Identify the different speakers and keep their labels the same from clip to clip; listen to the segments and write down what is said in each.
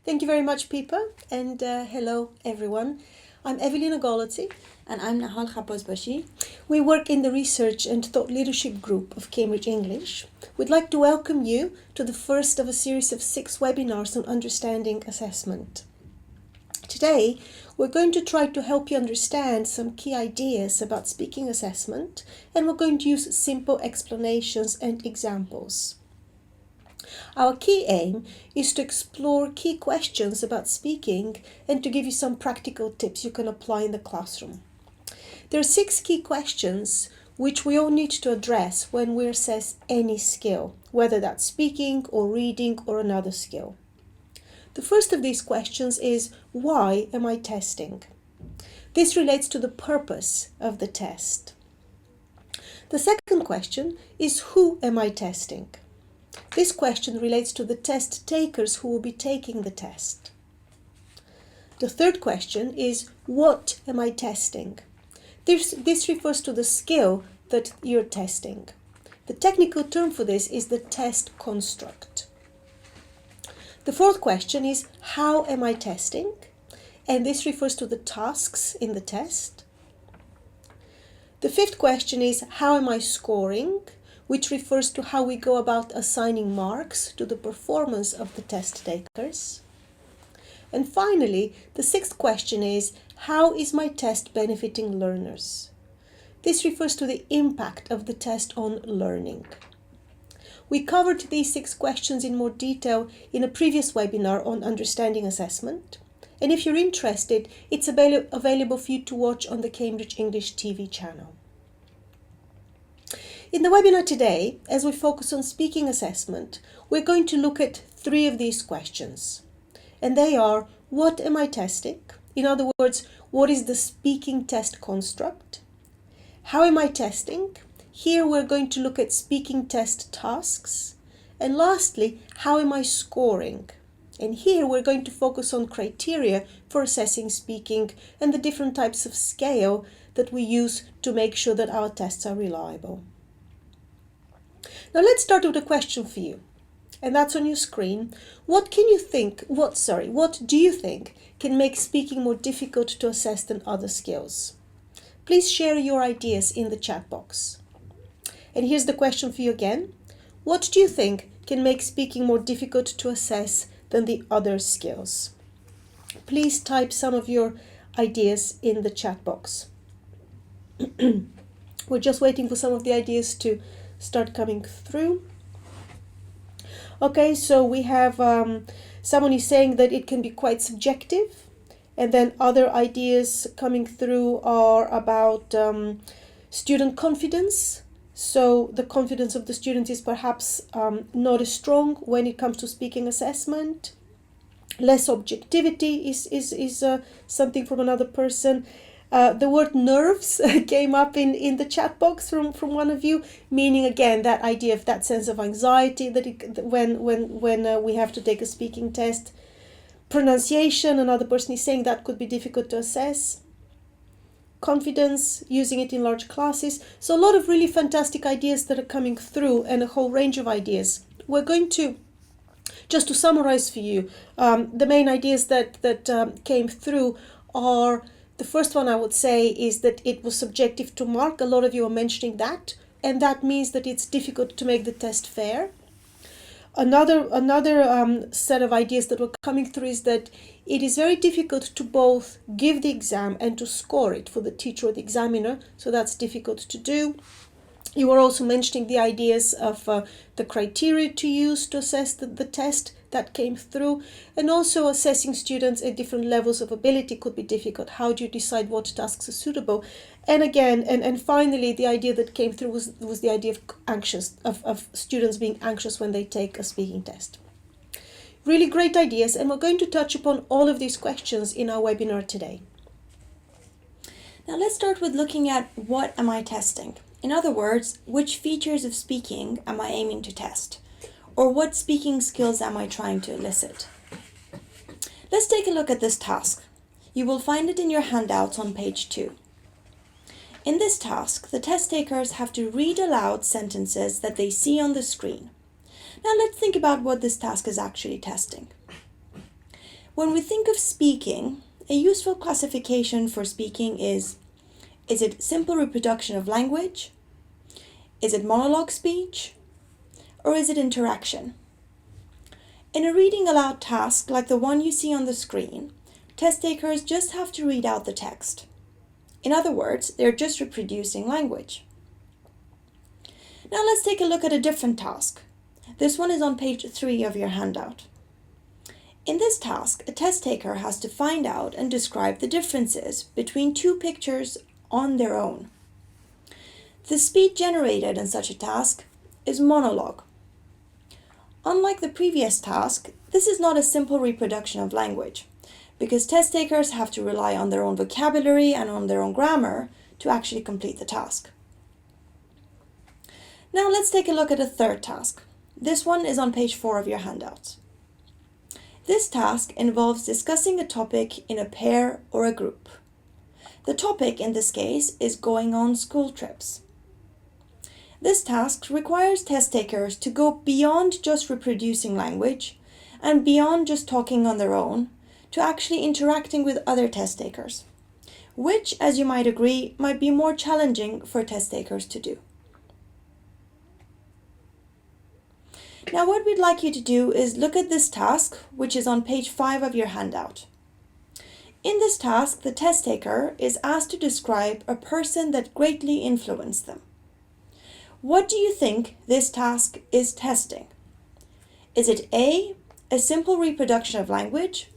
Speaker 1: Thank you very much, Pippa, and hello, everyone. I'm Evelina Galaczi.
Speaker 2: And I'm Nahal Khabbazbashi.
Speaker 1: We work in the Research and Thought Leadership Group of Cambridge English. We'd like to welcome you to the first of a series of 6 webinars on understanding assessment. Today, we're going to try to help you understand some key ideas about speaking assessment, and we're going to use simple explanations and examples. Our key aim is to explore key questions about speaking and to give you some practical tips you can apply in the classroom. There are 6 key questions which we all need to address when we assess any skill, whether that's speaking or reading or another skill. The first of these questions is, why am I testing? This relates to the purpose of the test. The second question is, who am I testing? This question relates to the test takers who will be taking the test. The third question is, what am I testing? This refers to the skill that you're testing. The technical term for this is the test construct. The fourth question is, how am I testing? And this refers to the tasks in the test. The fifth question is, how am I scoring? Which refers to how we go about assigning marks to the performance of the test takers. And finally, the sixth question is, how is my test benefiting learners? This refers to the impact of the test on learning. We covered these 6 questions in more detail in a previous webinar on understanding assessment. And if you're interested, it's available for you to watch on the Cambridge English TV channel. In the webinar today, as we focus on speaking assessment, we're going to look at 3 of these questions. And they are, what am I testing? In other words, what is the speaking test construct? How am I testing? Here we're going to look at speaking test tasks. And lastly, how am I scoring? And here we're going to focus on criteria for assessing speaking and the different types of scale that we use to make sure that our tests are reliable. Now let's start with a question for you. And that's on your screen. What do you think can make speaking more difficult to assess than other skills? Please share your ideas in the chat box. And here's the question for you again. What do you think can make speaking more difficult to assess than the other skills? Please type some of your ideas in the chat box. We're just waiting for some of the ideas to start coming through. Okay, so we have someone is saying that it can be quite subjective, and then other ideas coming through are about student confidence. So the confidence of the student is perhaps not as strong when it comes to speaking assessment. Less objectivity is something from another person. The word nerves came up in the chat box from one of you, meaning again that idea of that sense of anxiety that when we have to take a speaking test. Pronunciation, another person is saying that could be difficult to assess. Confidence, using it in large classes. So a lot of really fantastic ideas that are coming through and a whole range of ideas. We're going to, just to summarize for you, the main ideas that came through are, the first one I would say is that it was subjective to mark. A lot of you are mentioning that, and that means that it's difficult to make the test fair. Another set of ideas that were coming through is that it is very difficult to both give the exam and to score it for the teacher or the examiner, so that's difficult to do. You were also mentioning the ideas of the criteria to use to assess the test that came through, and also assessing students at different levels of ability could be difficult. How do you decide what tasks are suitable? And again, and finally, the idea that came through was the idea of students being anxious when they take a speaking test. Really great ideas, and we're going to touch upon all of these questions in our webinar today.
Speaker 2: Now let's start with looking at what am I testing? In other words, which features of speaking am I aiming to test? Or what speaking skills am I trying to elicit? Let's take a look at this task. You will find it in your handouts on page 2. In this task, the test takers have to read aloud sentences that they see on the screen. Now let's think about what this task is actually testing. When we think of speaking, a useful classification for speaking is it simple reproduction of language? Is it monologue speech? Or is it interaction? In a reading aloud task like the one you see on the screen, test takers just have to read out the text. In other words, they're just reproducing language. Now let's take a look at a different task. This one is on page 3 of your handout. In this task, a test taker has to find out and describe the differences between two pictures on their own. The speed generated in such a task is monologue. Unlike the previous task, this is not a simple reproduction of language, because test takers have to rely on their own vocabulary and on their own grammar to actually complete the task. Now let's take a look at a third task. This one is on page 4 of your handouts. This task involves discussing a topic in a pair or a group. The topic in this case is going on school trips. This task requires test takers to go beyond just reproducing language and beyond just talking on their own to actually interacting with other test takers, which, as you might agree, might be more challenging for test takers to do. Now what we'd like you to do is look at this task, which is on page 5 of your handout. In this task, the test taker is asked to describe a person that greatly influenced them. What do you think this task is testing? Is it A, a simple reproduction of language,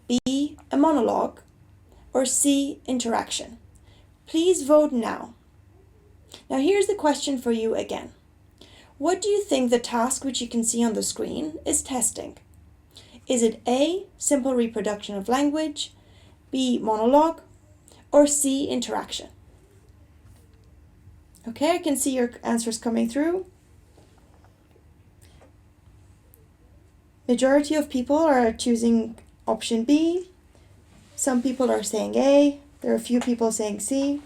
Speaker 2: B, a monologue, or C, interaction? Please vote now. Now here's the question for you again. What do you think the task, which you can see on the screen, is testing? Is it A, simple reproduction of language, B, monologue, or C, interaction? Okay, I can see your answers coming through. Majority of people are choosing option B. Some people are saying A. There are a few people saying C.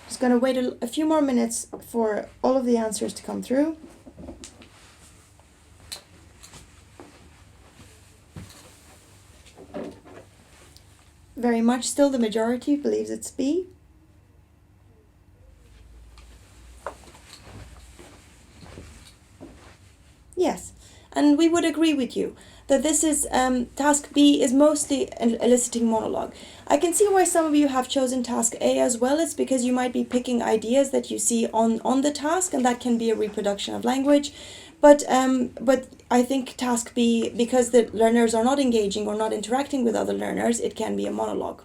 Speaker 2: Just going to wait a few more minutes for all of the answers to come through. Very much still the majority believes it's B. Yes, and we would agree with you that this is task B is mostly an eliciting monologue. I can see why some of you have chosen task A as well. It's because you might be picking ideas that you see on the task, and that can be a reproduction of language. But I think task B, because the learners are not engaging or not interacting with other learners, it can be a monologue.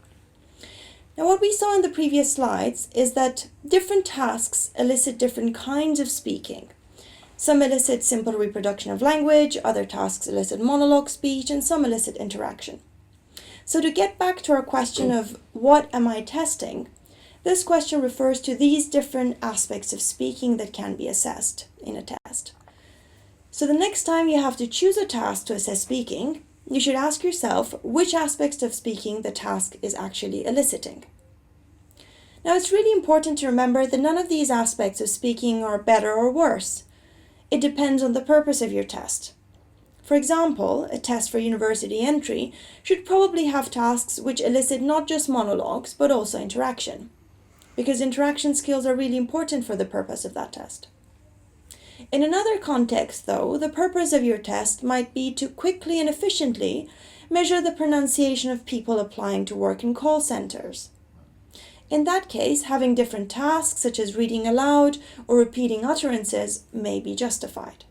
Speaker 2: Now what we saw in the previous slides is that different tasks elicit different kinds of speaking. Some elicit simple reproduction of language, other tasks elicit monologue speech, and some elicit interaction. So to get back to our question of what am I testing, this question refers to these different aspects of speaking that can be assessed in a test. So the next time you have to choose a task to assess speaking, you should ask yourself which aspects of speaking the task is actually eliciting. Now it's really important to remember that none of these aspects of speaking are better or worse. It depends on the purpose of your test. For example, a test for university entry should probably have tasks which elicit not just monologues, but also interaction, because interaction skills are really important for the purpose of that test. In another context, though, the purpose of your test might be to quickly and efficiently measure the pronunciation of people applying to work in call centers. In that case, having different tasks, such as reading aloud or repeating utterances, may be justified.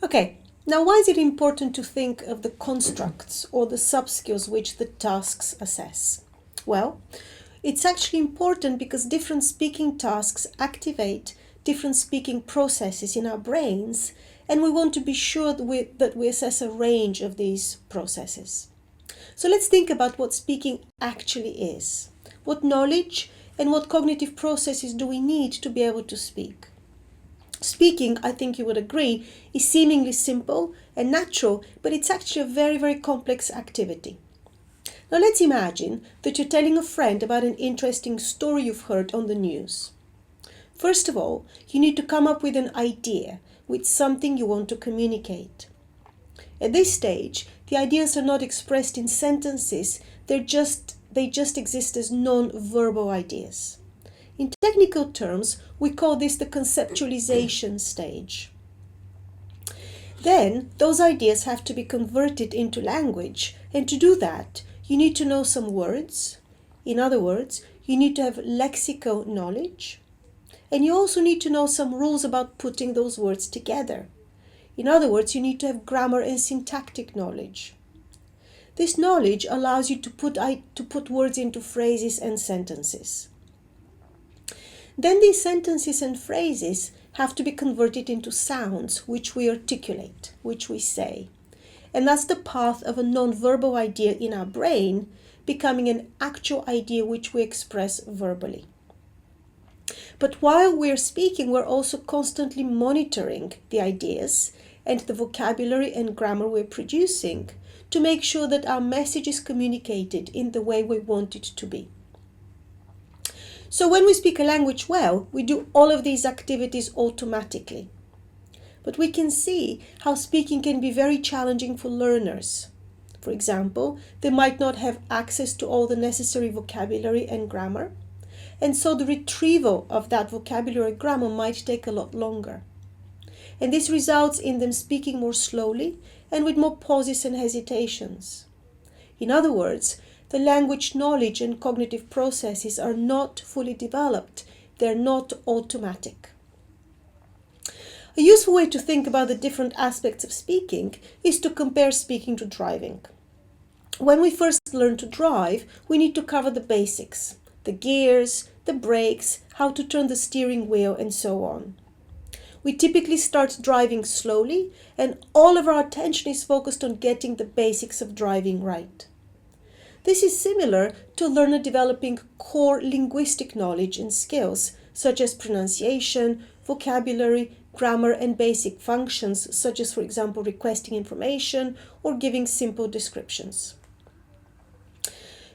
Speaker 1: Okay, now why is it important to think of the constructs or the sub-skills which the tasks assess? Well, it's actually important because different speaking tasks activate different speaking processes in our brains, and we want to be sure that we assess a range of these processes. So let's think about what speaking actually is. What knowledge and what cognitive processes do we need to be able to speak? Speaking, I think you would agree, is seemingly simple and natural, but it's actually a very, very complex activity. Now let's imagine that you're telling a friend about an interesting story you've heard on the news. First of all, you need to come up with an idea with something you want to communicate. At this stage, the ideas are not expressed in sentences, they just exist as non-verbal ideas. In technical terms, we call this the conceptualization stage. Then, those ideas have to be converted into language, and to do that, you need to know some words. In other words, you need to have lexical knowledge, and you also need to know some rules about putting those words together. In other words, you need to have grammar and syntactic knowledge. This knowledge allows you to put words into phrases and sentences. Then these sentences and phrases have to be converted into sounds, which we articulate, which we say. And that's the path of a non-verbal idea in our brain becoming an actual idea which we express verbally. But while we're speaking, we're also constantly monitoring the ideas and the vocabulary and grammar we're producing to make sure that our message is communicated in the way we want it to be. So when we speak a language well, we do all of these activities automatically. But we can see how speaking can be very challenging for learners. For example, they might not have access to all the necessary vocabulary and grammar, and so the retrieval of that vocabulary and grammar might take a lot longer. And this results in them speaking more slowly and with more pauses and hesitations. In other words, the language knowledge and cognitive processes are not fully developed. They're not automatic. A useful way to think about the different aspects of speaking is to compare speaking to driving. When we first learn to drive, we need to cover the basics, the gears, the brakes, how to turn the steering wheel, and so on. We typically start driving slowly, and all of our attention is focused on getting the basics of driving right. This is similar to a learner developing core linguistic knowledge and skills, such as pronunciation, vocabulary, grammar, and basic functions, such as, for example, requesting information or giving simple descriptions.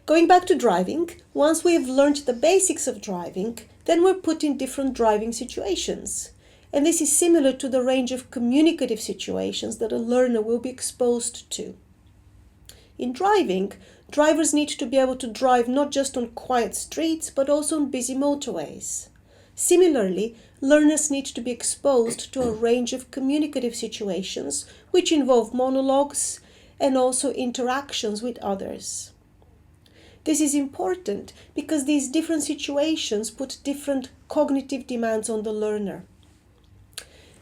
Speaker 1: Going back to driving, once we have learned the basics of driving, then we're put in different driving situations. And this is similar to the range of communicative situations that a learner will be exposed to. In driving, drivers need to be able to drive not just on quiet streets, but also on busy motorways. Similarly, learners need to be exposed to a range of communicative situations, which involve monologues and also interactions with others. This is important because these different situations put different cognitive demands on the learner.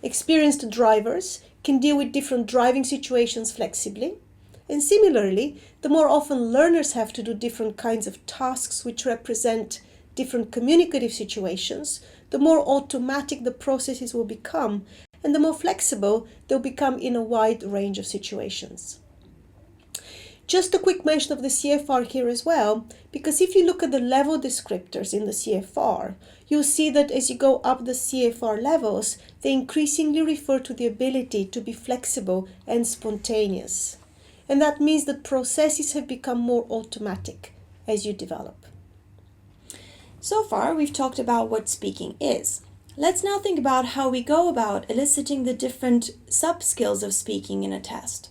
Speaker 1: Experienced drivers can deal with different driving situations flexibly, and similarly, the more often learners have to do different kinds of tasks which represent different communicative situations, the more automatic the processes will become, and the more flexible they'll become in a wide range of situations. Just a quick mention of the CFR here as well, because if you look at the level descriptors in the CFR, you'll see that as you go up the CFR levels, they increasingly refer to the ability to be flexible and spontaneous. And that means that processes have become more automatic as you develop.
Speaker 2: So far, we've talked about what speaking is. Let's now think about how we go about eliciting the different sub-skills of speaking in a test.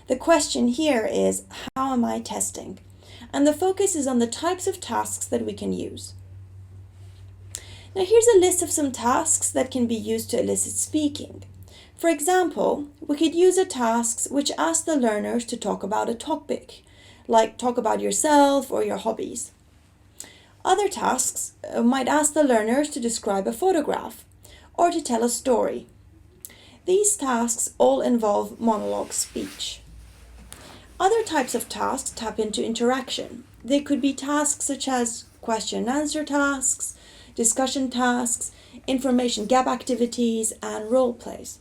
Speaker 2: The question here is, how am I testing? And the focus is on the types of tasks that we can use. Now here's a list of some tasks that can be used to elicit speaking. For example, we could use a task which asks the learners to talk about a topic, like talk about yourself or your hobbies. Other tasks might ask the learners to describe a photograph or to tell a story. These tasks all involve monologue speech. Other types of tasks tap into interaction. They could be tasks such as question and answer tasks, discussion tasks, information gap activities, and role plays.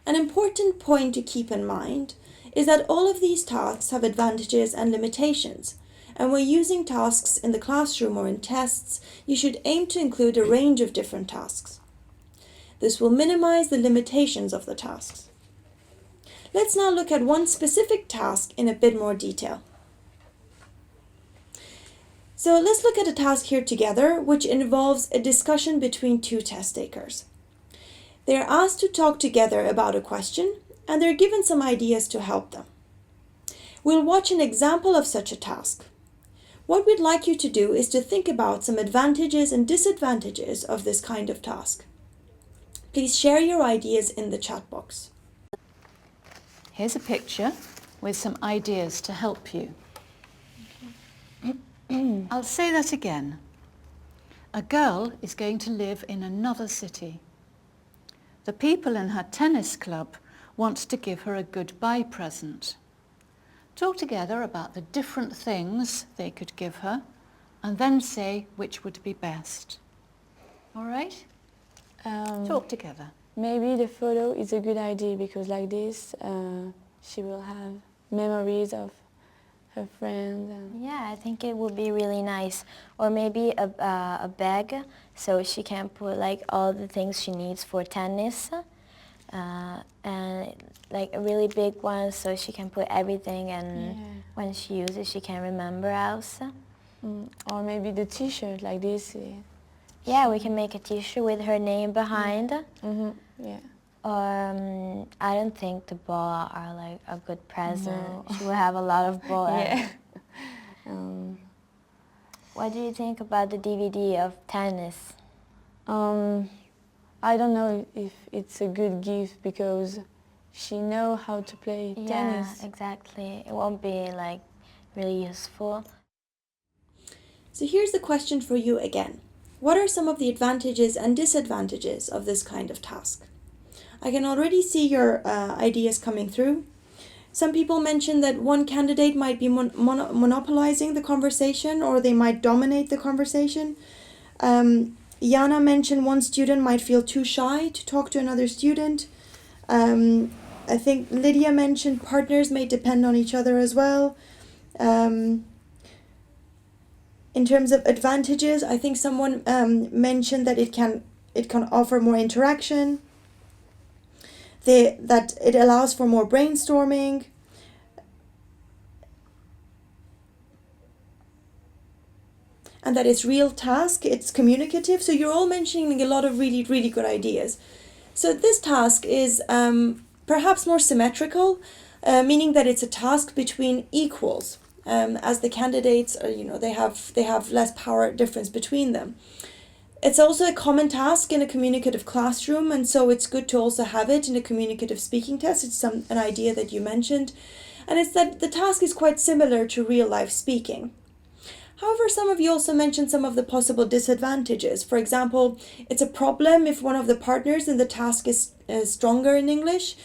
Speaker 2: An important point to keep in mind is that all of these tasks have advantages and limitations, and when using tasks in the classroom or in tests, you should aim to include a range of different tasks. This will minimize the limitations of the tasks. Let's now look at one specific task in a bit more detail. So let's look at a task here together, which involves a discussion between two test takers. They are asked to talk together about a question, and they're given some ideas to help them. We'll watch an example of such a task. What we'd like you to do is to think about some advantages and disadvantages of this kind of task. Please share your ideas in the chat box.
Speaker 3: Here's a picture with some ideas to help you. I'll say that again. A girl is going to live in another city. The people in her tennis club want to give her a goodbye present. Talk together about the different things they could give her, and then say which would be best. All right? Talk together.
Speaker 4: Maybe the photo is a good idea because like this, she will have memories of her friends.
Speaker 5: Yeah, I think it would be really nice. Or maybe a bag, so she can put like all the things she needs for tennis. And like a really big one, so she can put everything, and when she uses she can remember also.
Speaker 4: Or maybe the t-shirt like this.
Speaker 5: Yeah, we can make a t-shirt with her name behind.
Speaker 4: Yeah.
Speaker 5: Or I don't think the ball are like a good present.
Speaker 4: No.
Speaker 5: She will have a lot of ball.
Speaker 4: Yeah.
Speaker 5: What do you think about the DVD of tennis?
Speaker 4: I don't know if it's a good gift because she knows how to play tennis.
Speaker 5: Yeah, exactly. It won't be like really useful.
Speaker 2: So here's the question for you again. What are some of the advantages and disadvantages of this kind of task? I can already see your ideas coming through. Some people mentioned that one candidate might be monopolizing the conversation, or they might dominate the conversation. Jana mentioned one student might feel too shy to talk to another student. I think Lydia mentioned partners may depend on each other as well. In terms of advantages, I think someone mentioned that it can offer more interaction, that it allows for more brainstorming, and that it's real task, it's communicative. So you're all mentioning a lot of really, really good ideas. So this task is perhaps more symmetrical, meaning that it's a task between equals. As the candidates are, they have less power difference between them. It's also a common task in a communicative classroom, and so it's good to also have it in a communicative speaking test. It's an idea that you mentioned, and it's that the task is quite similar to real life speaking. However, some of you also mentioned some of the possible disadvantages. For example, it's a problem if one of the partners in the task is stronger in English.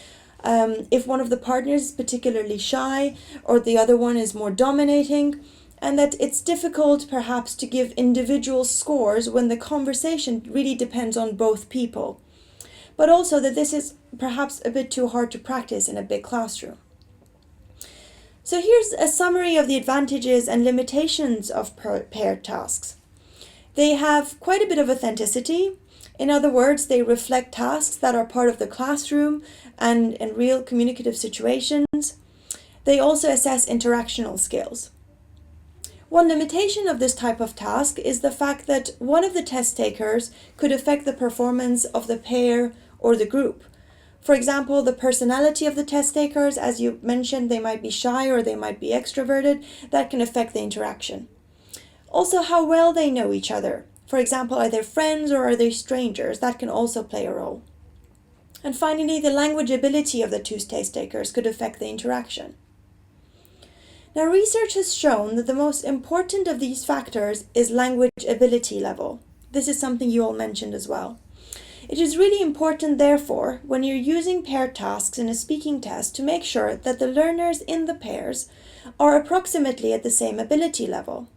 Speaker 2: If one of the partners is particularly shy, or the other one is more dominating, and that it's difficult perhaps to give individual scores when the conversation really depends on both people. But also that this is perhaps a bit too hard to practice in a big classroom. So here's a summary of the advantages and limitations of paired tasks. They have quite a bit of authenticity. In other words, they reflect tasks that are part of the classroom and in real communicative situations. They also assess interactional skills. One limitation of this type of task is the fact that one of the test takers could affect the performance of the pair or the group. For example, the personality of the test takers, as you mentioned, they might be shy or they might be extroverted. That can affect the interaction. Also, how well they know each other. For example, are they friends or are they strangers? That can also play a role. And finally, the language ability of the two test takers could affect the interaction. Now, research has shown that the most important of these factors is language ability level. This is something you all mentioned as well. It is really important, therefore, when you're using paired tasks in a speaking test to make sure that the learners in the pairs are approximately at the same ability level.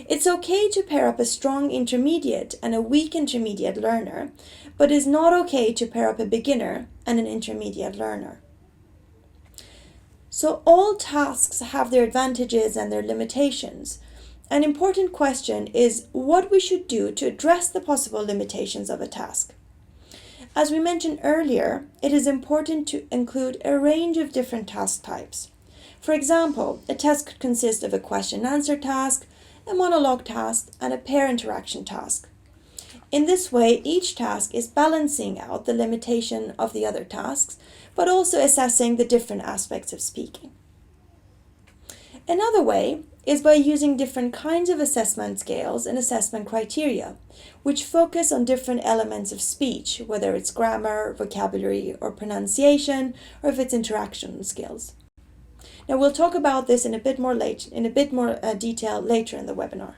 Speaker 2: It's okay to pair up a strong intermediate and a weak intermediate learner, but it's not okay to pair up a beginner and an intermediate learner. So all tasks have their advantages and their limitations. An important question is what we should do to address the possible limitations of a task. As we mentioned earlier, it is important to include a range of different task types. For example, a test could consist of a question-answer task, a monologue task, and a pair interaction task. In this way, each task is balancing out the limitation of the other tasks, but also assessing the different aspects of speaking. Another way is by using different kinds of assessment scales and assessment criteria, which focus on different elements of speech, whether it's grammar, vocabulary, or pronunciation, or if it's interaction skills. Now we'll talk about this in a bit more detail later in the webinar.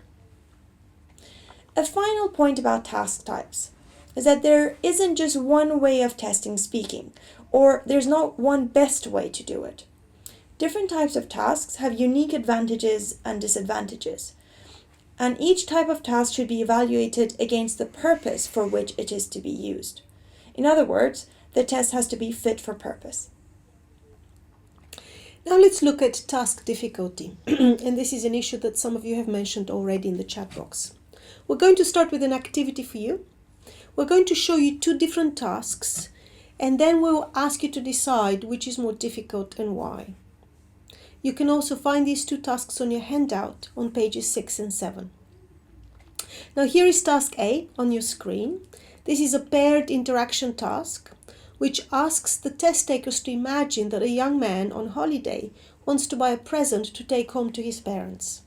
Speaker 2: A final point about task types is that there isn't just one way of testing speaking, or there's not one best way to do it. Different types of tasks have unique advantages and disadvantages, and each type of task should be evaluated against the purpose for which it is to be used. In other words, the test has to be fit for purpose.
Speaker 1: Now let's look at task difficulty, and this is an issue that some of you have mentioned already in the chat box. We're going to start with an activity for you. We're going to show you 2 different tasks, and then we'll ask you to decide which is more difficult and why. You can also find these 2 tasks on your handout on pages 6 and 7. Now here is task A on your screen. This is a paired interaction task, which asks the test takers to imagine that a young man on holiday wants to buy a present to take home to his parents.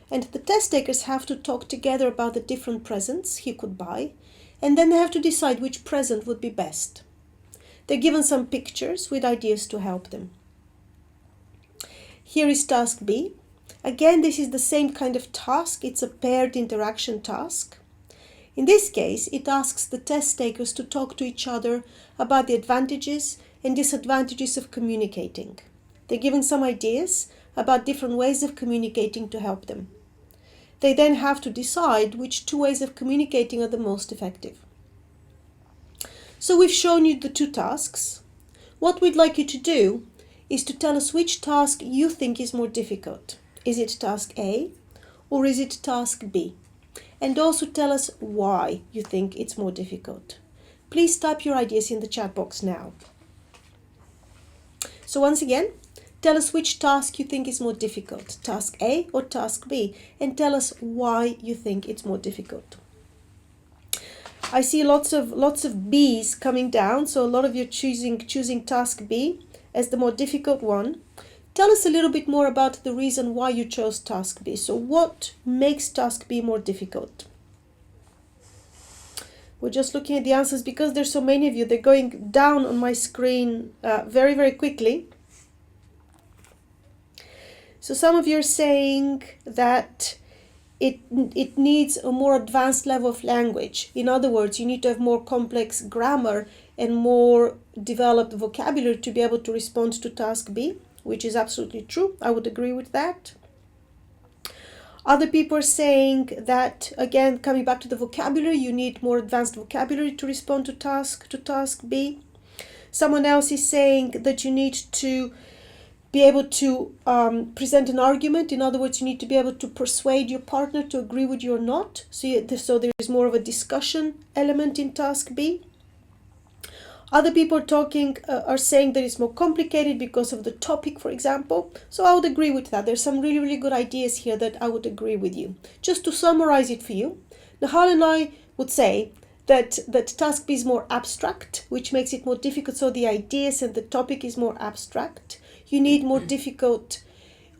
Speaker 1: And the test takers have to talk together about the different presents he could buy, and then they have to decide which present would be best. They're given some pictures with ideas to help them. Here is task B. Again, this is the same kind of task. It's a paired interaction task. In this case, it asks the test takers to talk to each other about the advantages and disadvantages of communicating. They're given some ideas about different ways of communicating to help them. They then have to decide which 2 ways of communicating are the most effective. So we've shown you the 2 tasks. What we'd like you to do is to tell us which task you think is more difficult. Is it task A or is it task B? And also tell us why you think it's more difficult. Please type your ideas in the chat box now. So once again, tell us which task you think is more difficult, task A or task B, and tell us why you think it's more difficult. I see lots of B's coming down, so a lot of you choosing task B as the more difficult one. Tell us a little bit more about the reason why you chose task B. So what makes task B more difficult? We're just looking at the answers because there's so many of you. They're going down on my screen very, very quickly. So some of you are saying that it needs a more advanced level of language. In other words, you need to have more complex grammar and more developed vocabulary to be able to respond to task B, which is absolutely true. I would agree with that. Other people are saying that, again, coming back to the vocabulary, you need more advanced vocabulary to respond to task B. Someone else is saying that you need to be able to present an argument. In other words, you need to be able to persuade your partner to agree with you or not. So there is more of a discussion element in task B. Other people are saying that it's more complicated because of the topic, for example. So I would agree with that. There's some really, really good ideas here that I would agree with you. Just to summarize it for you, Nahal and I would say that task B is more abstract, which makes it more difficult. So the ideas and the topic is more abstract. You need more difficult,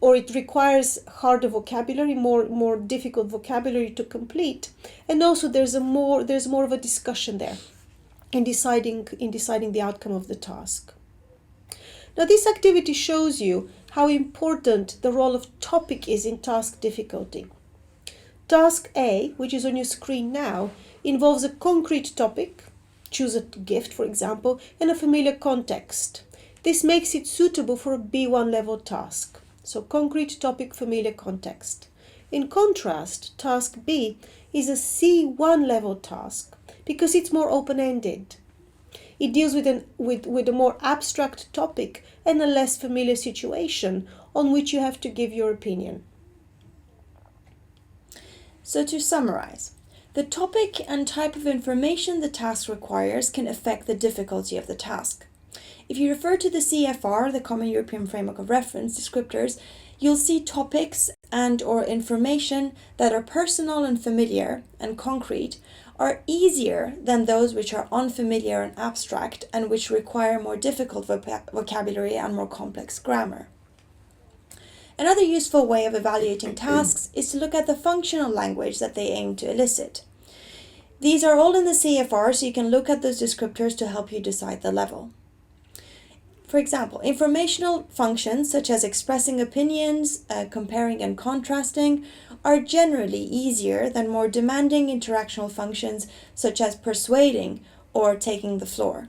Speaker 1: or it requires harder vocabulary, more difficult vocabulary to complete. And also there's more of a discussion there in deciding the outcome of the task. Now this activity shows you how important the role of topic is in task difficulty. Task A, which is on your screen now, involves a concrete topic, choose a gift for example, and a familiar context. This makes it suitable for a B1 level task. So concrete topic, familiar context. In contrast, task B is a C1 level task because it's more open-ended. It deals with a more abstract topic and a less familiar situation on which you have to give your opinion.
Speaker 2: So to summarize, the topic and type of information the task requires can affect the difficulty of the task. If you refer to the CFR, the Common European Framework of Reference descriptors, you'll see topics and or information that are personal and familiar and concrete are easier than those which are unfamiliar and abstract and which require more difficult vocabulary and more complex grammar. Another useful way of evaluating tasks is to look at the functional language that they aim to elicit. These are all in the CFR, so you can look at those descriptors to help you decide the level. For example, informational functions such as expressing opinions, comparing and contrasting are generally easier than more demanding interactional functions such as persuading or taking the floor.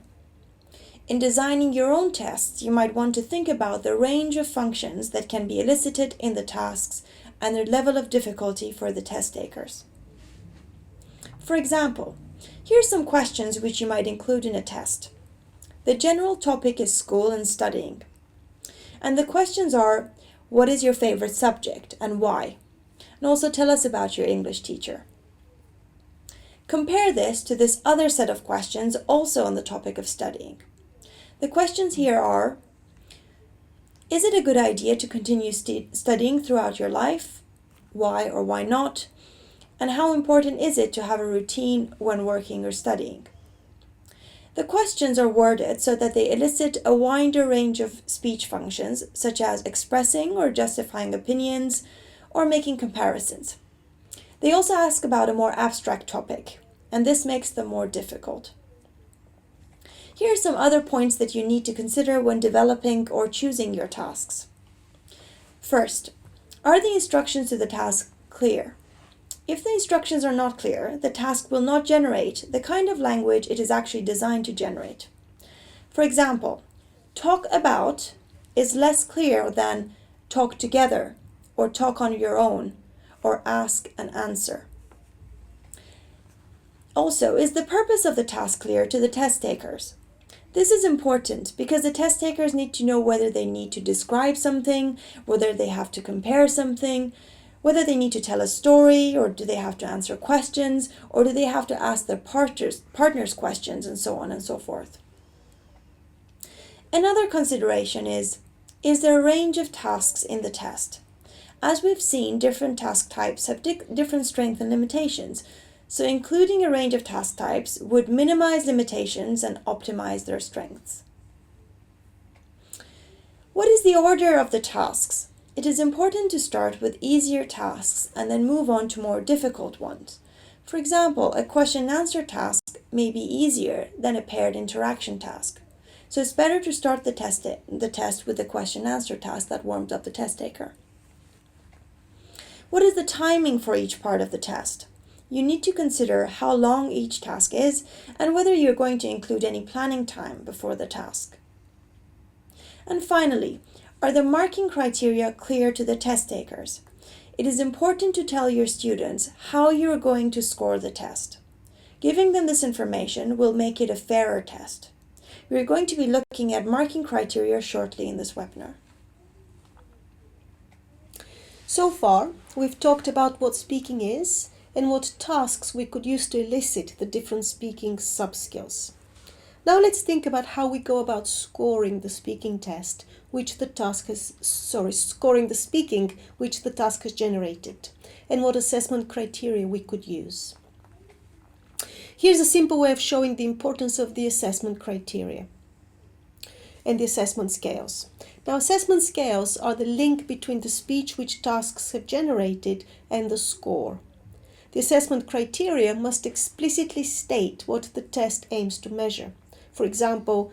Speaker 2: In designing your own tests, you might want to think about the range of functions that can be elicited in the tasks and their level of difficulty for the test takers. For example, here are some questions which you might include in a test. The general topic is school and studying. And the questions are, what is your favorite subject and why? And also tell us about your English teacher. Compare this to this other set of questions also on the topic of studying. The questions here are, is it a good idea to continue studying throughout your life? Why or why not? And how important is it to have a routine when working or studying? The questions are worded so that they elicit a wider range of speech functions, such as expressing or justifying opinions or making comparisons. They also ask about a more abstract topic, and this makes them more difficult. Here are some other points that you need to consider when developing or choosing your tasks. First, are the instructions to the task clear? If the instructions are not clear, the task will not generate the kind of language it is actually designed to generate. For example, talk about is less clear than talk together, or talk on your own, or ask and answer. Also, is the purpose of the task clear to the test takers? This is important because the test takers need to know whether they need to describe something, whether they have to compare something, whether they need to tell a story, or do they have to answer questions, or do they have to ask their partners questions, and so on and so forth. Another consideration is there a range of tasks in the test? As we've seen, different task types have different strengths and limitations, so including a range of task types would minimize limitations and optimize their strengths. What is the order of the tasks? It is important to start with easier tasks and then move on to more difficult ones. For example, a question and answer task may be easier than a paired interaction task. So it's better to start the test with the question and answer task that warms up the test taker. What is the timing for each part of the test? You need to consider how long each task is and whether you're going to include any planning time before the task. And finally, are the marking criteria clear to the test takers? It is important to tell your students how you are going to score the test. Giving them this information will make it a fairer test. We are going to be looking at marking criteria shortly in this webinar.
Speaker 1: So far, we've talked about what speaking is and what tasks we could use to elicit the different speaking sub-skills. Now let's think about how we go about scoring the speaking test scoring the speaking which the task has generated, and what assessment criteria we could use. Here's a simple way of showing the importance of the assessment criteria and the assessment scales. Now, assessment scales are the link between the speech which tasks have generated and the score. The assessment criteria must explicitly state what the test aims to measure. For example,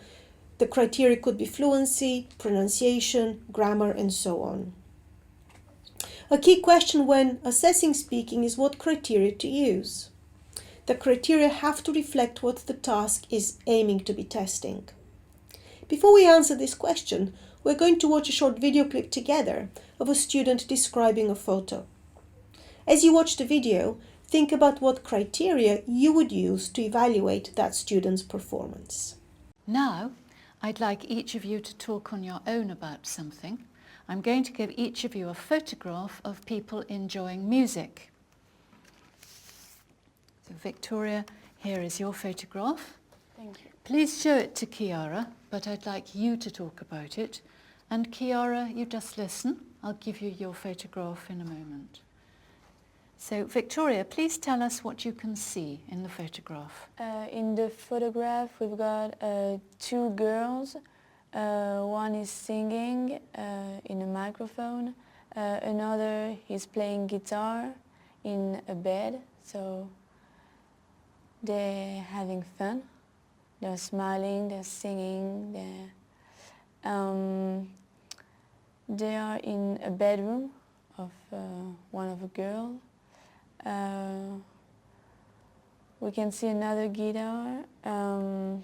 Speaker 1: the criteria could be fluency, pronunciation, grammar, and so on. A key question when assessing speaking is what criteria to use. The criteria have to reflect what the task is aiming to be testing. Before we answer this question, we're going to watch a short video clip together of a student describing a photo. As you watch the video, think about what criteria you would use to evaluate that student's performance.
Speaker 3: Now, I'd like each of you to talk on your own about something. I'm going to give each of you a photograph of people enjoying music. So Victoria, here is your photograph.
Speaker 4: Thank you.
Speaker 3: Please show it to Chiara, but I'd like you to talk about it. And Chiara, you just listen. I'll give you your photograph in a moment. So Victoria, please tell us what you can see in the photograph.
Speaker 4: In the photograph we've got two girls. One is singing in a microphone. Another is playing guitar in a bed. So they're having fun. They're smiling, they're singing, they are in a bedroom of one of a girl. We can see another guitar, and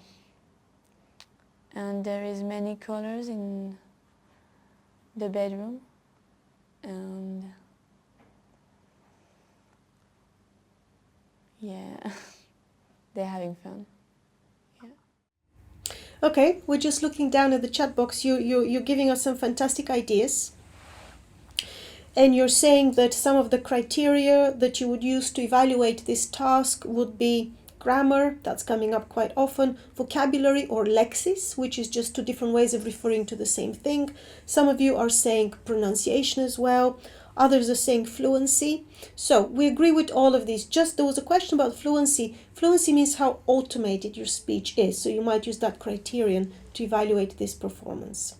Speaker 4: there is many colors in the bedroom, and yeah, they're having fun.
Speaker 1: Okay, we're just looking down at the chat box. You're giving us some fantastic ideas. And you're saying that some of the criteria that you would use to evaluate this task would be grammar, that's coming up quite often, vocabulary or lexis, which is just two different ways of referring to the same thing. Some of you are saying pronunciation as well. Others are saying fluency. So we agree with all of these. Just there was a question about fluency. Fluency means how automated your speech is. So you might use that criterion to evaluate this performance.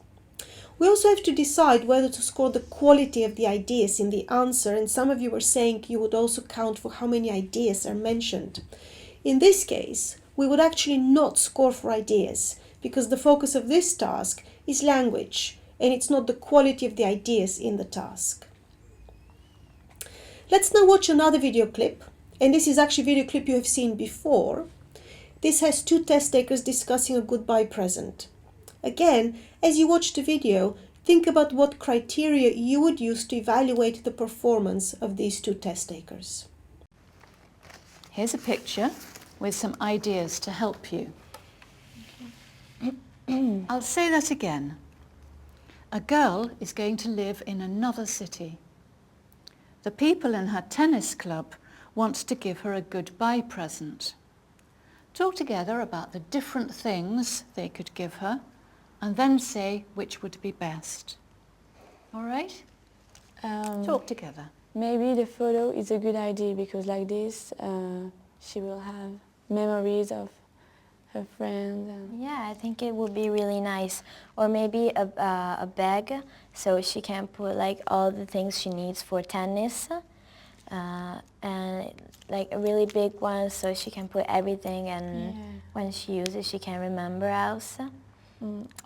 Speaker 1: We also have to decide whether to score the quality of the ideas in the answer. And some of you were saying you would also count for how many ideas are mentioned. In this case, we would actually not score for ideas because the focus of this task is language and it's not the quality of the ideas in the task. Let's now watch another video clip, and this is actually a video clip you have seen before. This has two test takers discussing a goodbye present. Again, as you watch the video, think about what criteria you would use to evaluate the performance of these two test takers.
Speaker 3: Here's a picture with some ideas to help you. I'll say that again. A girl is going to live in another city. The people in her tennis club want to give her a goodbye present. Talk together about the different things they could give her and then say which would be best. All right? Talk together.
Speaker 4: Maybe the photo is a good idea because like this she will have memories of her friends.
Speaker 5: Yeah, I think it would be really nice. Or maybe a bag so she can put like all the things she needs for tennis. And like a really big one so she can put everything, and when she uses it she can remember also.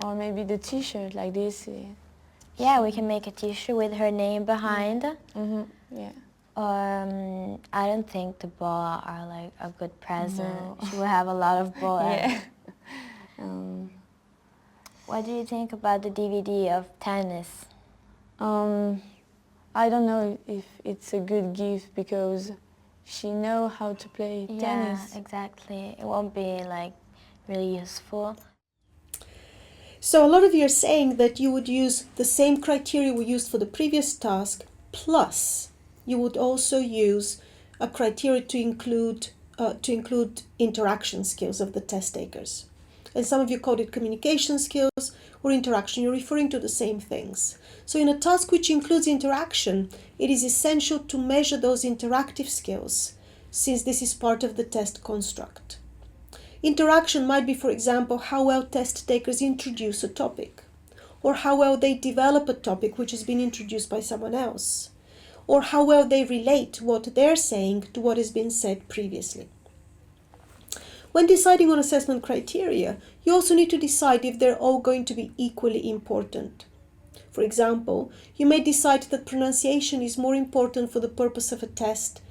Speaker 4: Or maybe the t-shirt like this.
Speaker 5: Yeah, we can make a t-shirt with her name behind.
Speaker 4: Yeah.
Speaker 5: Or I don't think the ball are like a good present.
Speaker 4: No.
Speaker 5: She will have a lot of ball.
Speaker 4: Yeah.
Speaker 5: What do you think about the DVD of tennis?
Speaker 4: I don't know if it's a good gift because she knows how to play tennis.
Speaker 5: Yeah, exactly. It won't be like really useful.
Speaker 1: So a lot of you are saying that you would use the same criteria we used for the previous task, plus you would also use a criteria to include interaction skills of the test takers. And some of you called it communication skills or interaction. You're referring to the same things. So in a task which includes interaction, it is essential to measure those interactive skills, since this is part of the test construct. Interaction might be, for example, how well test takers introduce a topic, or how well they develop a topic which has been introduced by someone else, or how well they relate what they're saying to what has been said previously. When deciding on assessment criteria, you also need to decide if they're all going to be equally important. For example, you may decide that pronunciation is more important for the purpose of a test,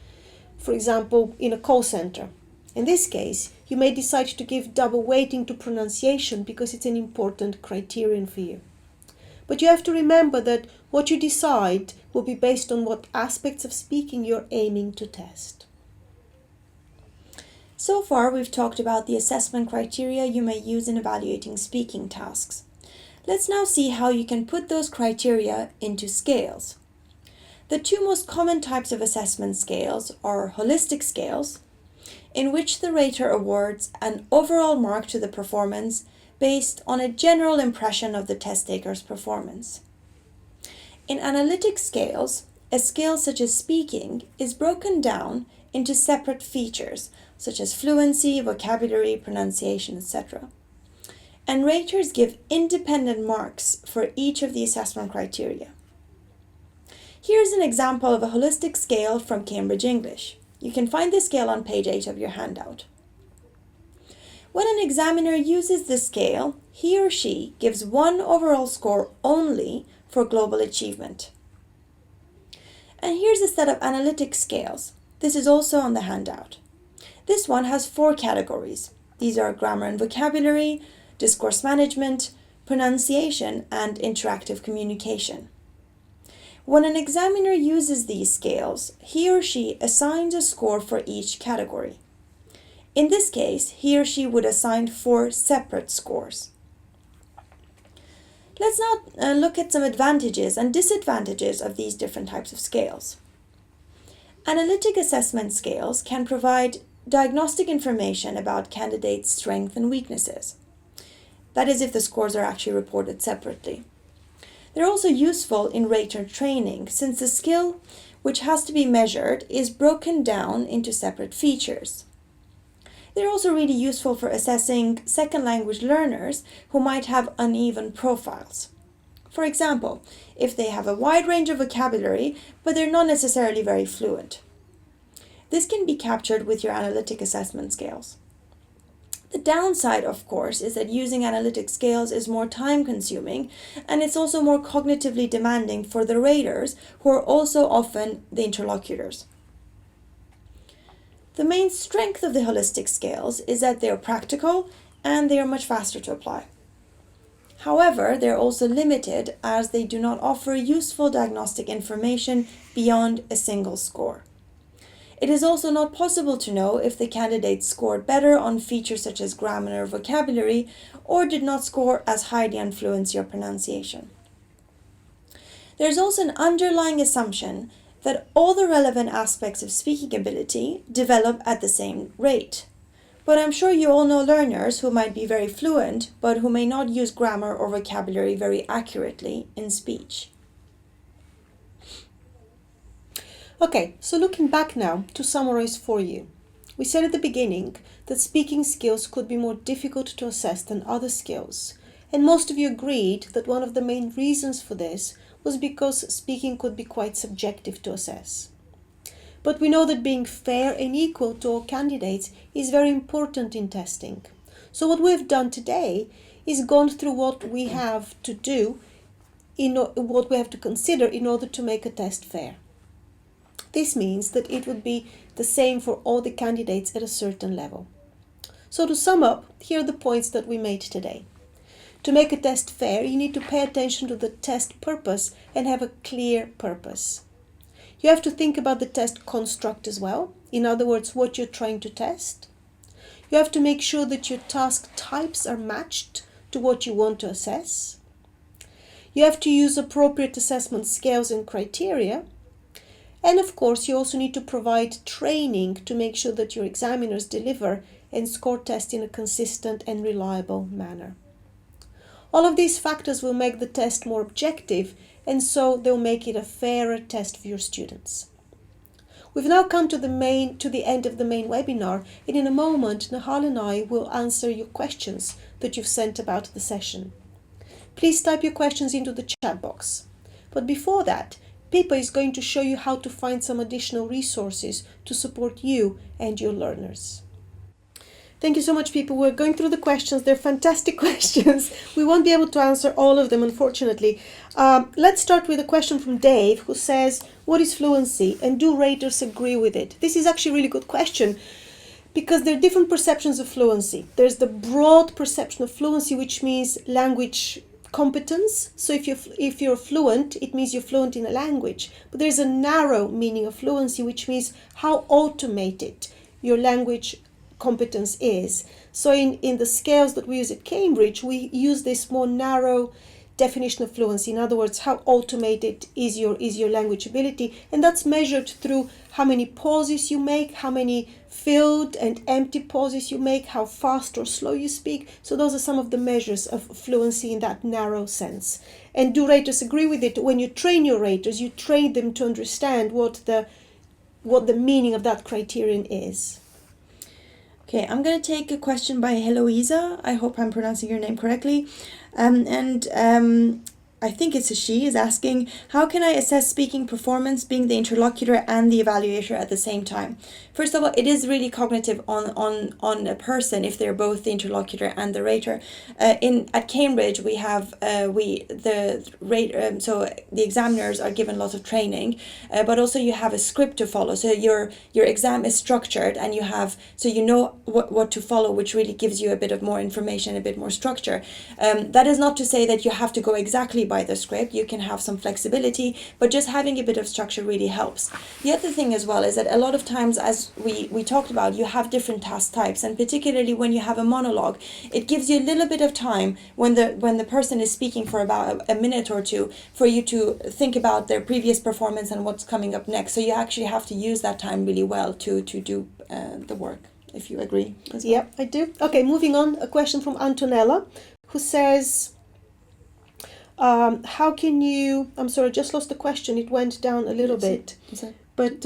Speaker 1: for example, in a call center. In this case, you may decide to give double weighting to pronunciation because it's an important criterion for you. But you have to remember that what you decide will be based on what aspects of speaking you're aiming to test.
Speaker 2: So far, we've talked about the assessment criteria you may use in evaluating speaking tasks. Let's now see how you can put those criteria into scales. The two most common types of assessment scales are holistic scales, in which the rater awards an overall mark to the performance based on a general impression of the test taker's performance. In analytic scales, a scale such as speaking is broken down into separate features such as fluency, vocabulary, pronunciation, etc. And raters give independent marks for each of the assessment criteria. Here's an example of a holistic scale from Cambridge English. You can find this scale on page 8 of your handout. When an examiner uses this scale, he or she gives one overall score only for global achievement. And here's a set of analytic scales. This is also on the handout. This one has 4 categories. These are grammar and vocabulary, discourse management, pronunciation, and interactive communication. When an examiner uses these scales, he or she assigns a score for each category. In this case, he or she would assign 4 separate scores. Let's now look at some advantages and disadvantages of these different types of scales. Analytic assessment scales can provide diagnostic information about candidates' strengths and weaknesses. That is, if the scores are actually reported separately. They're also useful in rater training, since the skill which has to be measured is broken down into separate features. They're also really useful for assessing second language learners who might have uneven profiles. For example, if they have a wide range of vocabulary, but they're not necessarily very fluent. This can be captured with your analytic assessment scales. The downside, of course, is that using analytic scales is more time-consuming, and it's also more cognitively demanding for the raters, who are also often the interlocutors. The main strength of the holistic scales is that they are practical and they are much faster to apply. However, they are also limited as they do not offer useful diagnostic information beyond a single score. It is also not possible to know if the candidate scored better on features such as grammar or vocabulary, or did not score as highly on fluency or pronunciation. There is also an underlying assumption that all the relevant aspects of speaking ability develop at the same rate. But I'm sure you all know learners who might be very fluent, but who may not use grammar or vocabulary very accurately in speech.
Speaker 1: Okay, so looking back now to summarize for you. We said at the beginning that speaking skills could be more difficult to assess than other skills, and most of you agreed that one of the main reasons for this was because speaking could be quite subjective to assess. But we know that being fair and equal to all candidates is very important in testing. So what we've done today is gone through what we have to do, what we have to consider in order to make a test fair. This means that it would be the same for all the candidates at a certain level. So to sum up, here are the points that we made today. To make a test fair, you need to pay attention to the test purpose and have a clear purpose. You have to think about the test construct as well. In other words, what you're trying to test. You have to make sure that your task types are matched to what you want to assess. You have to use appropriate assessment scales and criteria. And of course, you also need to provide training to make sure that your examiners deliver and score tests in a consistent and reliable manner. All of these factors will make the test more objective, and so they'll make it a fairer test for your students. We've now come to the end of the main webinar, and in a moment, Nahal and I will answer your questions that you've sent about the session. Please type your questions into the chat box. But before that, Pippa is going to show you how to find some additional resources to support you and your learners. Thank you so much, people. We're going through the questions. They're fantastic questions. We won't be able to answer all of them, unfortunately. Let's start with a question from Dave, who says, what is fluency and do raters agree with it? This is actually a really good question because there are different perceptions of fluency. There's the broad perception of fluency, which means language competence. So if you're fluent, it means you're fluent in a language. But there's a narrow meaning of fluency, which means how automated your language competence is. So in the scales that we use at Cambridge, we use this more narrow definition of fluency. In other words, how automated is your language ability, and that's measured through how many pauses you make, how many filled and empty pauses you make, how fast or slow you speak. So those are some of the measures of fluency in that narrow sense. And do raters agree with it? When you train your raters, you train them to understand what the meaning of that criterion is.
Speaker 2: Okay, I'm going to take a question by Heloisa. I hope I'm pronouncing your name correctly. I think it's a she, is asking, how can I assess speaking performance being the interlocutor and the evaluator at the same time? First of all, it is really cognitive on a person if they're both the interlocutor and the rater. At Cambridge, we have so the examiners are given lots of training, but also you have a script to follow. So your exam is structured, and you know what to follow, which really gives you a bit of more information, a bit more structure. That is not to say that you have to go exactly by the script. You can have some flexibility, but just having a bit of structure really helps. The other thing as well is that a lot of times, as we talked about, you have different task types, and particularly when you have a monologue, it gives you a little bit of time when the person is speaking for about a minute or two for you to think about their previous performance and what's coming up next. So you actually have to use that time really well to do the work, if you agree as well.
Speaker 1: Yeah, I do. Okay, moving on, a question from Antonella, who says, how can you, I'm sorry, I just lost the question, it went down a little bit, but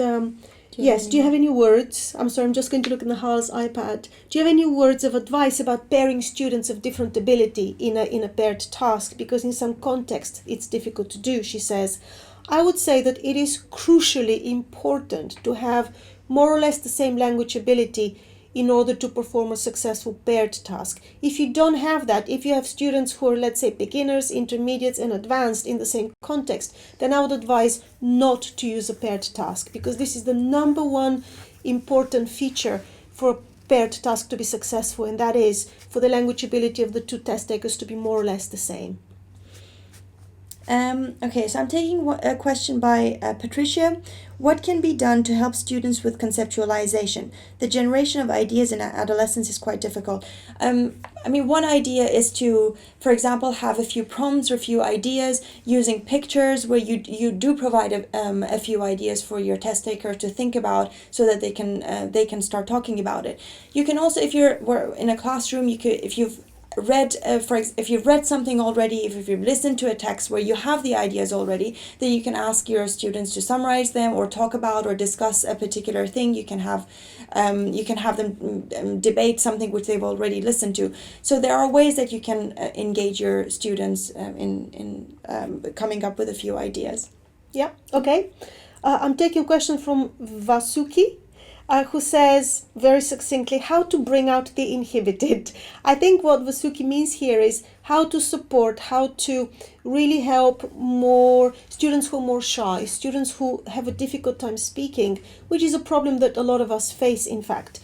Speaker 1: yes, do you have any words, I'm sorry, I'm just going to look at Nahal's iPad, do you have any words of advice about pairing students of different ability in a paired task, because in some context it's difficult to do? She says, I would say that it is crucially important to have more or less the same language ability in order to perform a successful paired task. If you don't have that, if you have students who are, let's say, beginners, intermediates, and advanced in the same context, then I would advise not to use a paired task, because this is the number one important feature for a paired task to be successful, and that is for the language ability of the two test takers to be more or less the same.
Speaker 2: Okay, so I'm taking a question by Patricia. What can be done to help students with conceptualization? The generation of ideas in adolescence is quite difficult. One idea is to, for example, have a few prompts or a few ideas using pictures where you do provide a few ideas for your test taker to think about, so that they can start talking about it. You can also, if we're in a classroom, if you've read something already, if you've listened to a text where you have the ideas already, then you can ask your students to summarize them or talk about or discuss a particular thing. You can have them debate something which they've already listened to. So there are ways that you can engage your students in coming up with a few ideas.
Speaker 1: Yeah, okay. I'm taking a question from Vasuki, who says very succinctly, how to bring out the inhibited. I think what Vasuki means here is how to support, how to really help more students who are more shy, students who have a difficult time speaking, which is a problem that a lot of us face, in fact.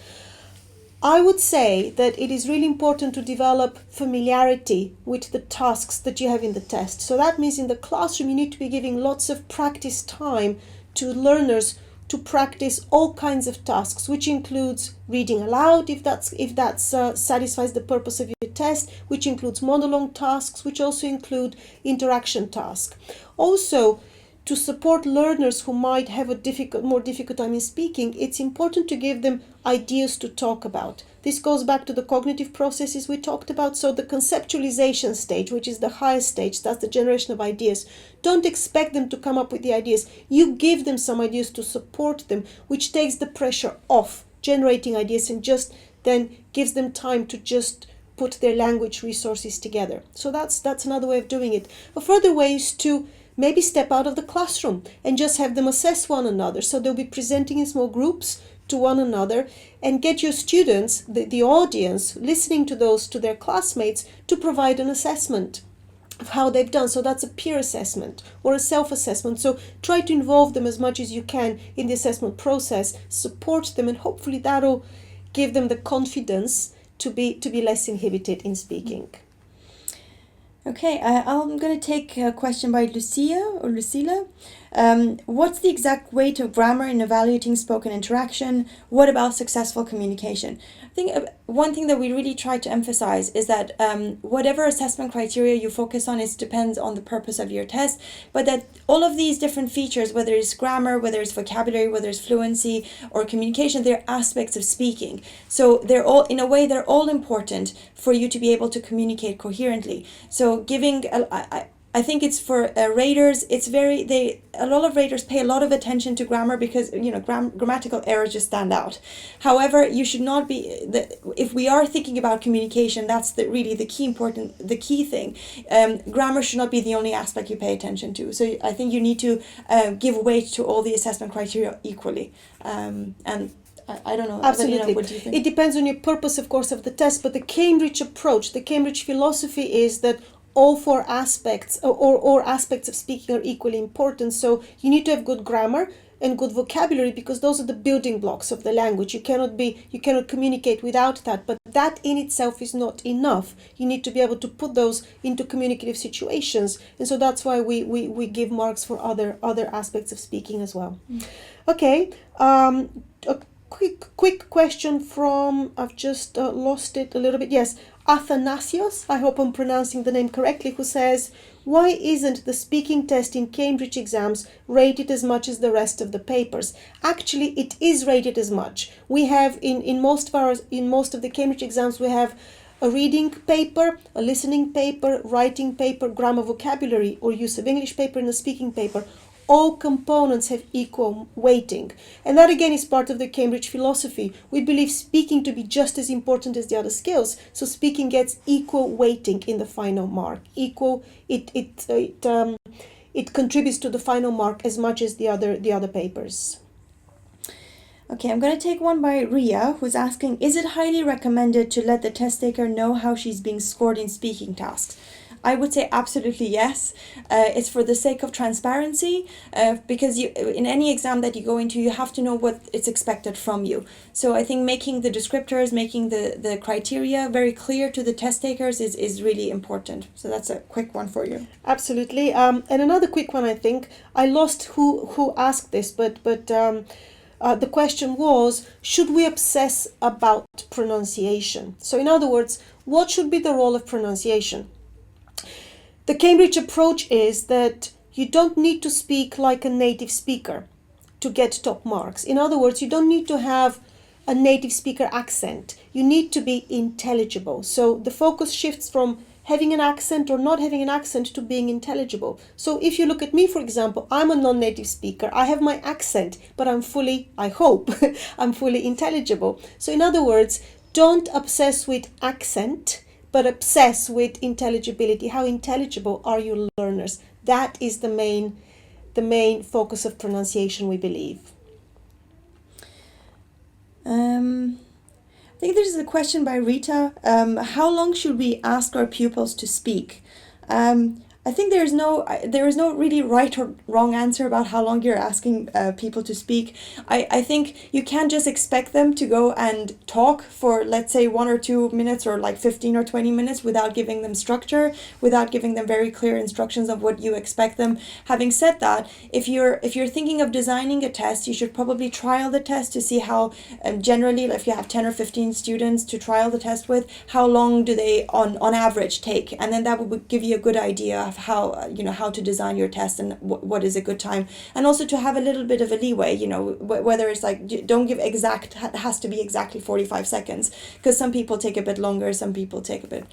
Speaker 1: I would say that it is really important to develop familiarity with the tasks that you have in the test. So that means in the classroom you need to be giving lots of practice time to learners to practice all kinds of tasks, which includes reading aloud if that satisfies the purpose of your test, which includes monologue tasks, which also include interaction tasks. Also, to support learners who might have a more difficult time in speaking, it's important to give them ideas to talk about. This goes back to the cognitive processes we talked about. So the conceptualization stage, which is the highest stage, that's the generation of ideas. Don't expect them to come up with the ideas. You give them some ideas to support them, which takes the pressure off generating ideas and just then gives them time to just put their language resources together. So that's another way of doing it. A further way is to maybe step out of the classroom and just have them assess one another. So they'll be presenting in small groups to one another, and get your students, the audience, listening to their classmates, to provide an assessment of how they've done. So that's a peer assessment or a self-assessment. So try to involve them as much as you can in the assessment process, support them, and hopefully that'll give them the confidence to be less inhibited in speaking.
Speaker 2: Okay, I'm going to take a question by Lucilla. What's the exact weight of grammar in evaluating spoken interaction? What about successful communication? I think one thing that we really try to emphasize is that whatever assessment criteria you focus on, it depends on the purpose of your test, but that all of these different features, whether it's grammar, whether it's vocabulary, whether it's fluency or communication, they're aspects of speaking. So they're all, in a way, they're all important for you to be able to communicate coherently. So giving, I think it's for raters, a lot of raters pay a lot of attention to grammar because, grammatical errors just stand out. However, you should not be, if we are thinking about communication, that's really the key thing. Grammar should not be the only aspect you pay attention to. So I think you need to give weight to all the assessment criteria equally. And I don't know.
Speaker 1: Absolutely.
Speaker 2: Evelina, what do you think?
Speaker 1: It depends on your purpose, of course, of the test, but the Cambridge approach, the Cambridge philosophy is that all four aspects or aspects of speaking are equally important. So you need to have good grammar and good vocabulary because those are the building blocks of the language. You cannot communicate without that, but that in itself is not enough. You need to be able to put those into communicative situations, and so that's why we give marks for other aspects of speaking as well. Okay, a quick question from, I've just lost it a little bit. Yes, Athanasios, I hope I'm pronouncing the name correctly, who says, why isn't the speaking test in Cambridge exams rated as much as the rest of the papers? Actually, it is rated as much. We have in most of the Cambridge exams, we have a reading paper, a listening paper, writing paper, grammar, vocabulary, or use of English paper, and a speaking paper. All components have equal weighting. And that again is part of the Cambridge philosophy. We believe speaking to be just as important as the other skills. So speaking gets equal weighting in the final mark. It contributes to the final mark as much as the other papers.
Speaker 2: Okay, I'm going to take one by Ria, who's asking, is it highly recommended to let the test taker know how she's being scored in speaking tasks? I would say absolutely yes. It's for the sake of transparency, because in any exam that you go into, you have to know what is expected from you. So I think making the descriptors, making the criteria very clear to the test takers is really important. So that's a quick one for you.
Speaker 1: Absolutely. And another quick one, I think. I lost who asked this, but the question was, should we obsess about pronunciation? So in other words, what should be the role of pronunciation? The Cambridge approach is that you don't need to speak like a native speaker to get top marks. In other words, you don't need to have a native speaker accent. You need to be intelligible. So the focus shifts from having an accent or not having an accent to being intelligible. So if you look at me, for example, I'm a non-native speaker. I have my accent, but I hope, I'm fully intelligible. So in other words, don't obsess with accent, but obsess with intelligibility. How intelligible are your learners? That is the main focus of pronunciation, we believe.
Speaker 2: I think there's a question by Rita. How long should we ask our pupils to speak? I think there is no really right or wrong answer about how long you're asking people to speak. I think you can't just expect them to go and talk for, let's say, 1 or 2 minutes or like 15 or 20 minutes without giving them structure, without giving them very clear instructions of what you expect them. Having said that, if you're thinking of designing a test, you should probably trial the test to see how, generally, if you have 10 or 15 students to trial the test with, how long do they on average take? And then that would give you a good idea of how to design your test and what is a good time, and also to have a little bit of a leeway, whether it's like, don't give exact, it has to be exactly 45 seconds, because some people take a bit longer, some people take a bit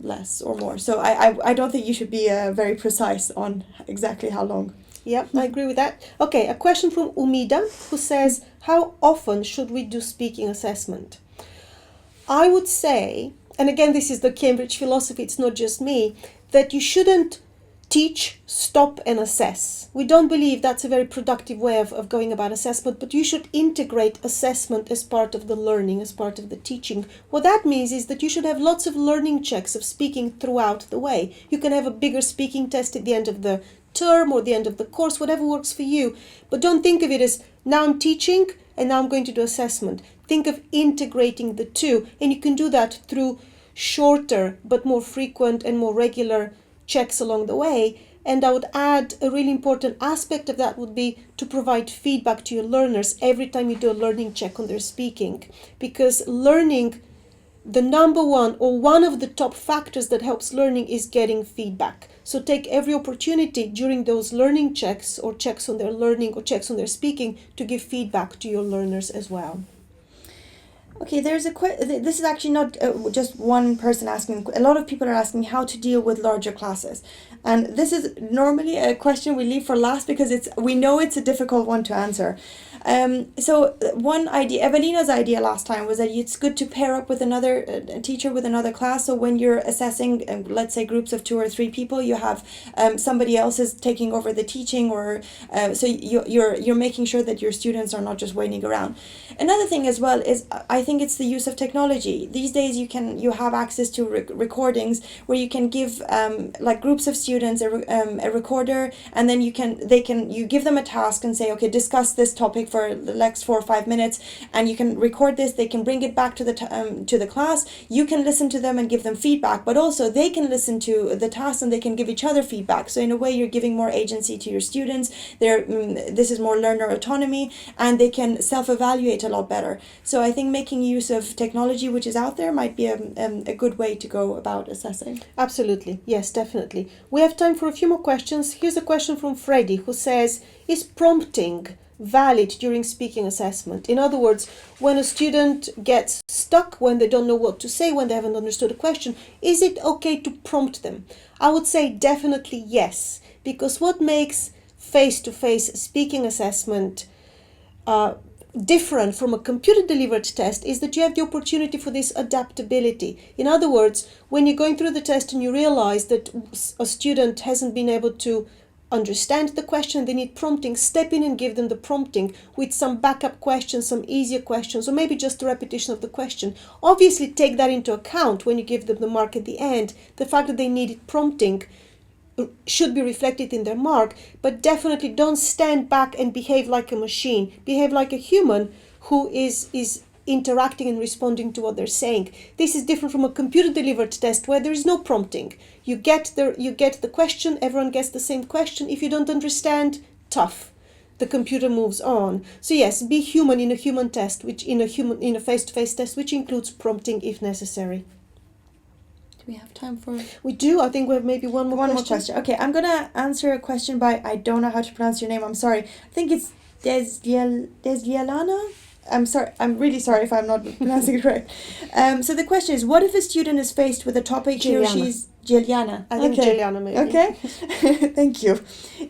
Speaker 2: less or more. So I don't think you should be very precise on exactly how long.
Speaker 1: Yeah, I agree with that. Okay, a question from Umida, who says, how often should we do speaking assessment? I would say, and again, this is the Cambridge philosophy, it's not just me, that you shouldn't teach, stop, and assess. We don't believe that's a very productive way of going about assessment, but you should integrate assessment as part of the learning, as part of the teaching. What that means is that you should have lots of learning checks of speaking throughout the way. You can have a bigger speaking test at the end of the term or the end of the course, whatever works for you. But don't think of it as, now I'm teaching and now I'm going to do assessment. Think of integrating the two, and you can do that through shorter but more frequent and more regular checks along the way. And I would add a really important aspect of that would be to provide feedback to your learners every time you do a learning check on their speaking. Because learning, the number one or one of the top factors that helps learning is getting feedback. So take every opportunity during those learning checks or checks on their learning or checks on their speaking to give feedback to your learners as well.
Speaker 2: Okay, there's this is actually not just one person asking. A lot of people are asking how to deal with larger classes. And this is normally a question we leave for last because we know it's a difficult one to answer. So one idea, Evelina's idea last time was that it's good to pair up with another teacher with another class. So when you're assessing, let's say groups of 2 or 3 people, you have somebody else is taking over the teaching, or so you're making sure that your students are not just waiting around. Another thing as well is I think it's the use of technology. These days you have access to recordings where you can give like groups of students a recorder, and then you give them a task and say, okay, discuss this topic for the next 4 or 5 minutes, and you can record this. They can bring it back to the class. You can listen to them and give them feedback, but also they can listen to the task and they can give each other feedback. So in a way, you're giving more agency to your students. This is more learner autonomy, and they can self-evaluate a lot better. So I think making use of technology which is out there might be a good way to go about assessing.
Speaker 1: Absolutely. Yes, definitely. We have time for a few more questions. Here's a question from Freddie, who says, is prompting valid during speaking assessment? In other words, when a student gets stuck, when they don't know what to say, when they haven't understood a question, is it okay to prompt them? I would say definitely yes, because what makes face-to-face speaking assessment different from a computer-delivered test is that you have the opportunity for this adaptability. In other words, when you're going through the test and you realize that a student hasn't been able to understand the question, they need prompting, step in and give them the prompting with some backup questions, some easier questions, or maybe just a repetition of the question. Obviously, take that into account when you give them the mark at the end. The fact that they needed prompting should be reflected in their mark, but definitely don't stand back and behave like a machine. Behave like a human who is interacting and responding to what they're saying. This is different from a computer-delivered test where there is no prompting. You get the question, everyone gets the same question. If you don't understand, tough. The computer moves on. So yes, be human in a human test, in a face-to-face test, which includes prompting if necessary.
Speaker 2: Do we have time for?
Speaker 1: We do. I think we have maybe one more question.
Speaker 2: Okay, I'm gonna answer a question by, I don't know how to pronounce your name. I'm sorry. I think it's Deslialana. I'm sorry. I'm really sorry if I'm not pronouncing it right. So the question is, what if a student is faced with a topic he or she's Giliana.
Speaker 1: I think Giliana maybe.
Speaker 2: Okay. Thank you.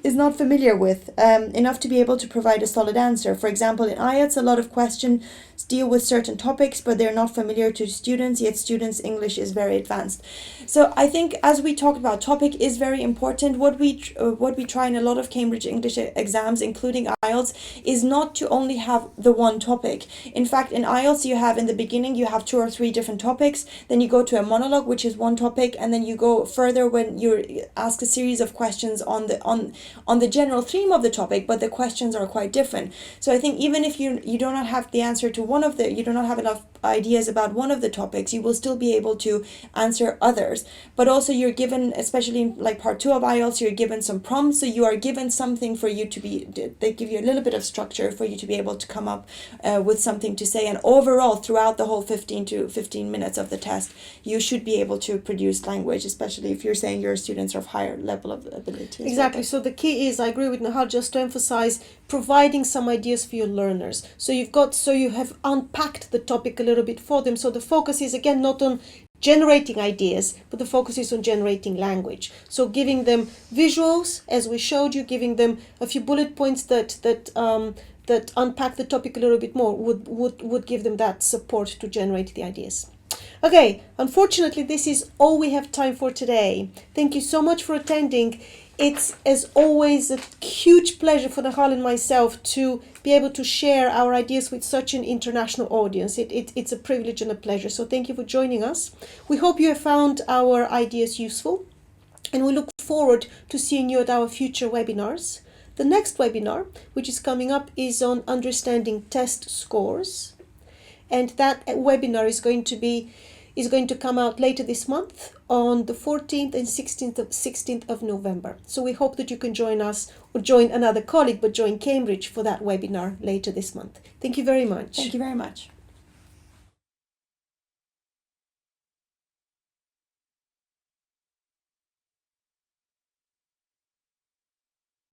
Speaker 2: Is not familiar with enough to be able to provide a solid answer. For example, in IELTS, a lot of questions deal with certain topics, but they're not familiar to students, yet students' English is very advanced. So I think, as we talked about, topic is very important. What we try in a lot of Cambridge English exams, including IELTS, is not to only have the one topic. In fact, in IELTS, you have in the beginning, you have 2 or 3 different topics. Then you go to a monologue, which is one topic, and then you go further when you ask a series of questions on the general theme of the topic, but the questions are quite different. So I think even if you do not have the answer to you do not have enough ideas about one of the topics, you will still be able to answer others. But also you're given, especially in like part 2 of IELTS, you're given some prompts, so you are given something for you to be, they give you a little bit of structure for you to be able to come up with something to say. And overall, throughout the whole 15 minutes of the test, you should be able to produce language, especially if you're saying your students are of higher level of ability.
Speaker 1: Exactly. So the key is, I agree with Nahal, just to emphasize providing some ideas for your learners. So you have unpacked the topic a little bit for them. So the focus is again not on generating ideas, but the focus is on generating language. So giving them visuals, as we showed you, giving them a few bullet points that unpack the topic a little bit more would give them that support to generate the ideas. Okay, unfortunately, this is all we have time for today. Thank you so much for attending. It's, as always, a huge pleasure for Nahal and myself to be able to share our ideas with such an international audience. It's a privilege and a pleasure. So thank you for joining us. We hope you have found our ideas useful, and we look forward to seeing you at our future webinars. The next webinar, which is coming up, is on understanding test scores. And that webinar is going to come out later this month on the 14th and 16th of November. So we hope that you can join us, or join another colleague, but join Cambridge for that webinar later this month. Thank you very much.
Speaker 2: Thank you very much.